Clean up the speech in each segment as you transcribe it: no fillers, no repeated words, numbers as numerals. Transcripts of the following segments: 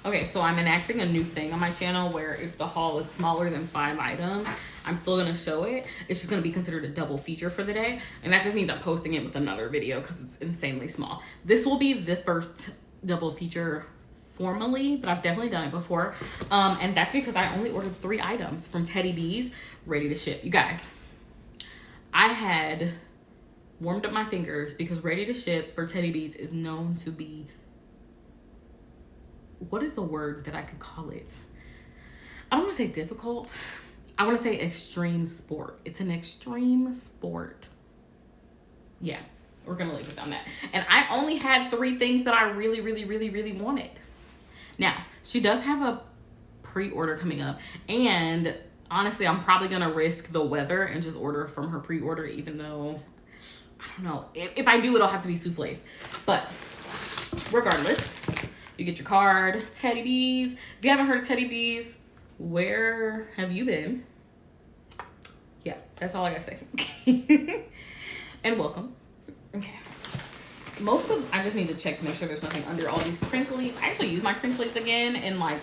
Okay, so I'm enacting a new thing on my channel where if the haul is smaller than 5 items, I'm still going to show it. It's just going to be considered a double feature for the day. And that just means I'm posting it with another video because it's insanely small. This will be the first double feature formally, but I've definitely done it before. And that's because I only ordered 3 items from Teddy B's ready to ship. You guys, I had warmed up my fingers because ready to ship for Teddy B's is known to be, what is the word that I could call it? I don't want to say difficult. I want to say extreme sport. It's an extreme sport. Yeah, we're going to leave it on that. And I only had 3 things that I really, really, really, really wanted. Now, she does have a pre-order coming up. And honestly, I'm probably going to risk the weather and just order from her pre-order, even though, I don't know. If I do, it'll have to be souffles. But regardless, you get your card, Teddy B's. If you haven't heard of Teddy B's, where have you been? Yeah, that's all I gotta say. And welcome. Okay. I just need to check to make sure there's nothing under all these crinklies. I actually use my crinklies again in like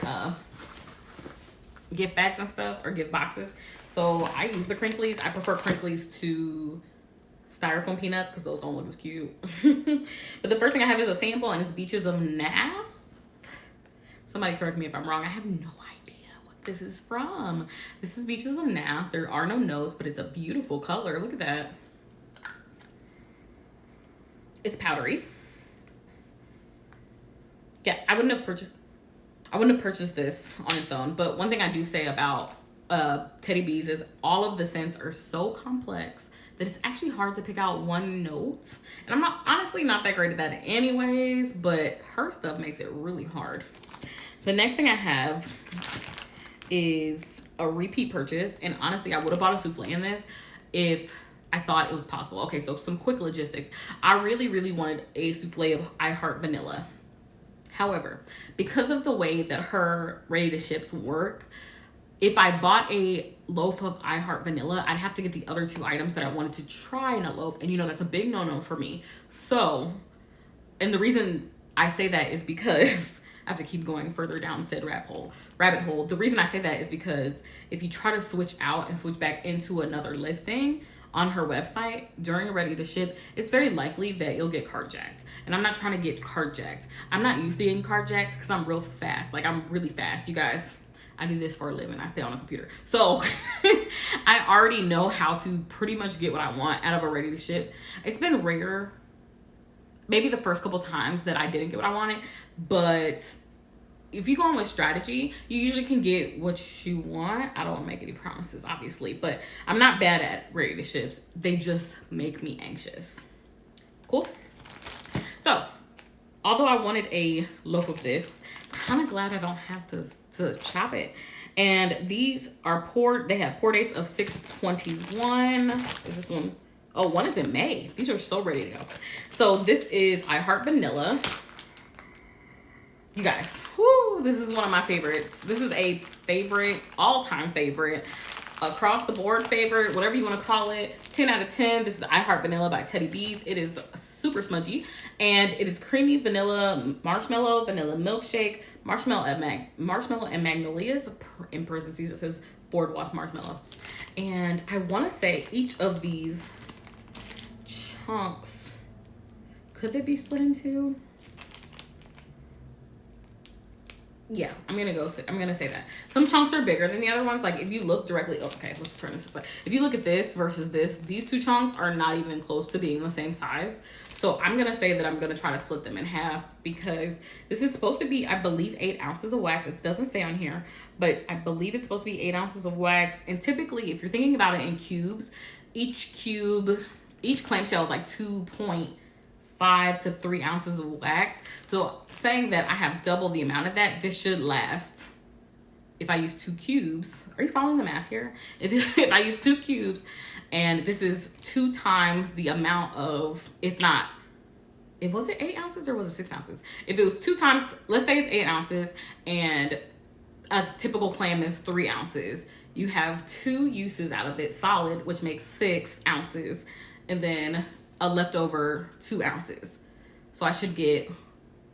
gift bags and stuff, or gift boxes. So I use the crinklies. I prefer crinklies to styrofoam peanuts because those don't look as cute. But the first thing I have is a sample, and it's Beaches of Nap. Somebody correct me if I'm wrong. I have no idea what this is from. This is Beaches of Nap. There are no notes, but it's a beautiful color. Look at that. It's powdery. Yeah, I wouldn't have purchased this on its own. But one thing I do say about Teddy B's is all of the scents are so complex that it's actually hard to pick out one note. And I'm honestly not that great at that anyways, but her stuff makes it really hard. The next thing I have is a repeat purchase. And honestly, I would have bought a souffle in this if I thought it was possible. Okay, so some quick logistics. I really, really wanted a souffle of I Heart Vanilla. However, because of the way that her ready to ships work, if I bought a loaf of I Heart Vanilla, I'd have to get the other 2 items that I wanted to try in a loaf. And you know, that's a big no-no for me. So, and the reason I say that is because I have to keep going further down said rabbit hole. The reason I say that is because if you try to switch out and switch back into another listing on her website during a ready to ship, it's very likely that you'll get carjacked. And I'm not trying to get carjacked. I'm not used to getting carjacked because I'm real fast. Like, I'm really fast, you guys. I do this for a living. I stay on a computer. So I already know how to pretty much get what I want out of a ready to ship. It's been rare, maybe the first couple times that I didn't get what I wanted, but if you go on with strategy, you usually can get what you want. I don't want to make any promises, obviously, but I'm not bad at ready to ships. They just make me anxious. Cool. So, although I wanted a loaf of this, I'm kind of glad I don't have to chop it. And these are poured. They have pour dates of 6/21. Is this one? Oh, one is in May. These are so ready to go. So this is I Heart Vanilla. You guys, whoo, this is one of my favorites. This is a favorite, all-time favorite, across the board favorite, whatever you want to call it. 10 out of 10. This is I Heart Vanilla by Teddy B's. It is super smudgy, and it is creamy vanilla marshmallow, vanilla milkshake, marshmallow and magnolias. In parentheses, it says boardwalk marshmallow. And I want to say each of these chunks, could they be split in 2? Yeah, I'm gonna say that. Some chunks are bigger than the other ones. Like if you look directly, okay, let's turn this way. If you look at this versus this, these 2 chunks are not even close to being the same size. So I'm gonna say that I'm gonna try to split them in half because this is supposed to be, I believe, 8 ounces of wax. It doesn't say on here, but I believe it's supposed to be 8 ounces of wax. And typically, if you're thinking about it in cubes, each clamshell is like 2.5 to 3 ounces of wax. So saying that I have double the amount of that, this should last. If I use 2 cubes, are you following the math here? If I use 2 cubes and this is 2 times the amount of, if not, was it 8 ounces or was it 6 ounces? If it was 2 times, let's say it's 8 ounces and a typical clam is 3 ounces. You have 2 uses out of it solid, which makes 6 ounces. And then a leftover 2 ounces. So I should get,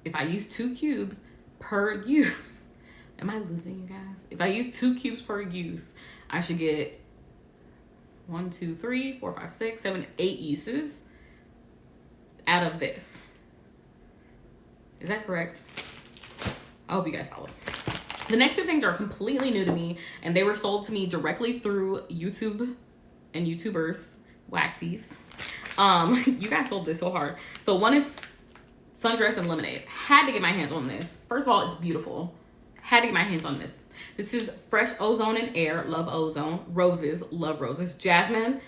if I use 2 cubes, per use. Am I losing, you guys? If I use 2 cubes per use, I should get 1, 2, 3, 4, 5, 6, 7, 8 uses out of this. Is that correct? I hope you guys follow. The next 2 things are completely new to me, and they were sold to me directly through YouTube and YouTubers, Waxies. You guys sold this so hard. So one is Sundress and Lemonade. Had to get my hands on this. First of all, it's beautiful. Had to get my hands on this. This is Fresh Ozone and Air. Love ozone. Roses. Love roses. Jasmine.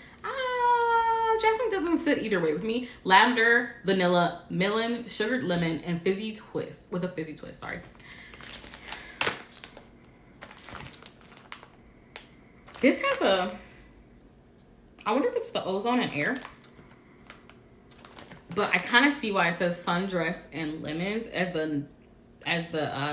Jasmine doesn't sit either way with me. Lavender, vanilla, melon, sugared lemon, and fizzy twist. With a fizzy twist, sorry. This has a... I wonder if it's the ozone and air. But I kind of see why it says Sundress and Lemons as the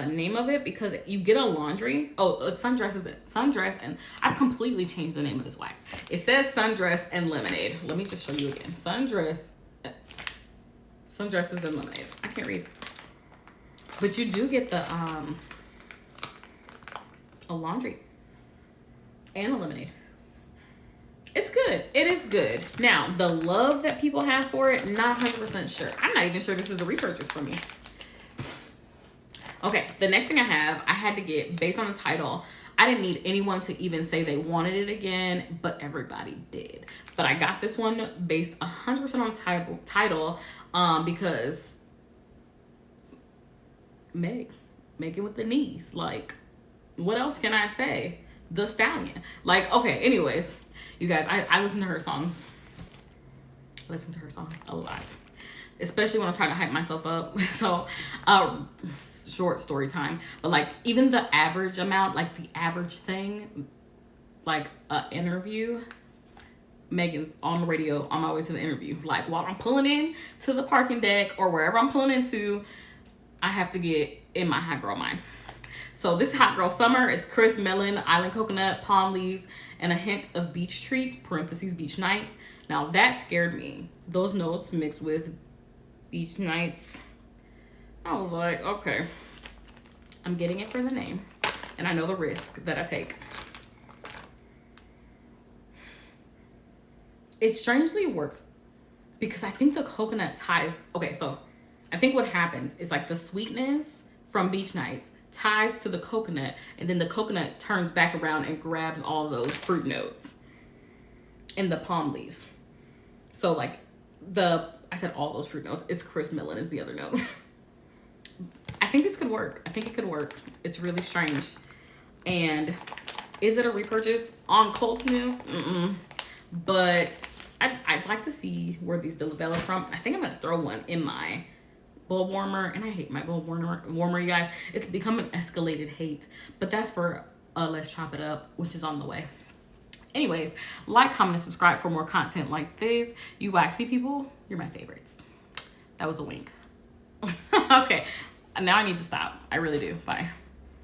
name of it, because you get a laundry. Oh, Sundress is it? Sundress, and I've completely changed the name of this wax. It says Sundress and Lemonade. Let me just show you again. Sundresses and Lemonade. I can't read. But you do get the a laundry and a lemonade. It's good. It is good. Now, the love that people have for it, not 100% sure. I'm not even sure this is a repurchase for me. Okay, the next thing I had to get based on the title. I didn't need anyone to even say they wanted it again, but everybody did. But I got this one based 100% on the title because Meg it with the knees. Like, what else can I say? The Stallion. Like, okay, anyways, you guys, I listen to her songs. Listen to her song a lot. Especially when I'm trying to hype myself up. So, short story time. But like, even the average amount, like the average thing, like an interview, Megan's on the radio on my way to the interview. Like, while I'm pulling in to the parking deck or wherever I'm pulling into, I have to get in my hot girl mind. So this Hot Girl Summer, it's crisp melon, island coconut, palm leaves, and a hint of beach treats, parentheses, beach nights. Now that scared me. Those notes mixed with beach nights. I was like, okay, I'm getting it for the name. And I know the risk that I take. It strangely works because I think the coconut ties. Okay, so I think what happens is like the sweetness from beach nights ties to the coconut, and then the coconut turns back around and grabs all those fruit notes in the palm leaves. So like I said all those fruit notes. It's crisp melon is the other note. I think this could work. I think it could work. It's really strange. And is it a repurchase on Cold Sniff? But I'd like to see where these develop from. I think I'm gonna throw one in my bulb warmer, and I hate my bulb warmer, you guys. It's become an escalated hate, but that's for Let's Chop It Up, which is on the way. Anyways, like, comment, and subscribe for more content like this. You waxy people, you're my favorites. That was a wink. Okay, now I need to stop. I really do. Bye.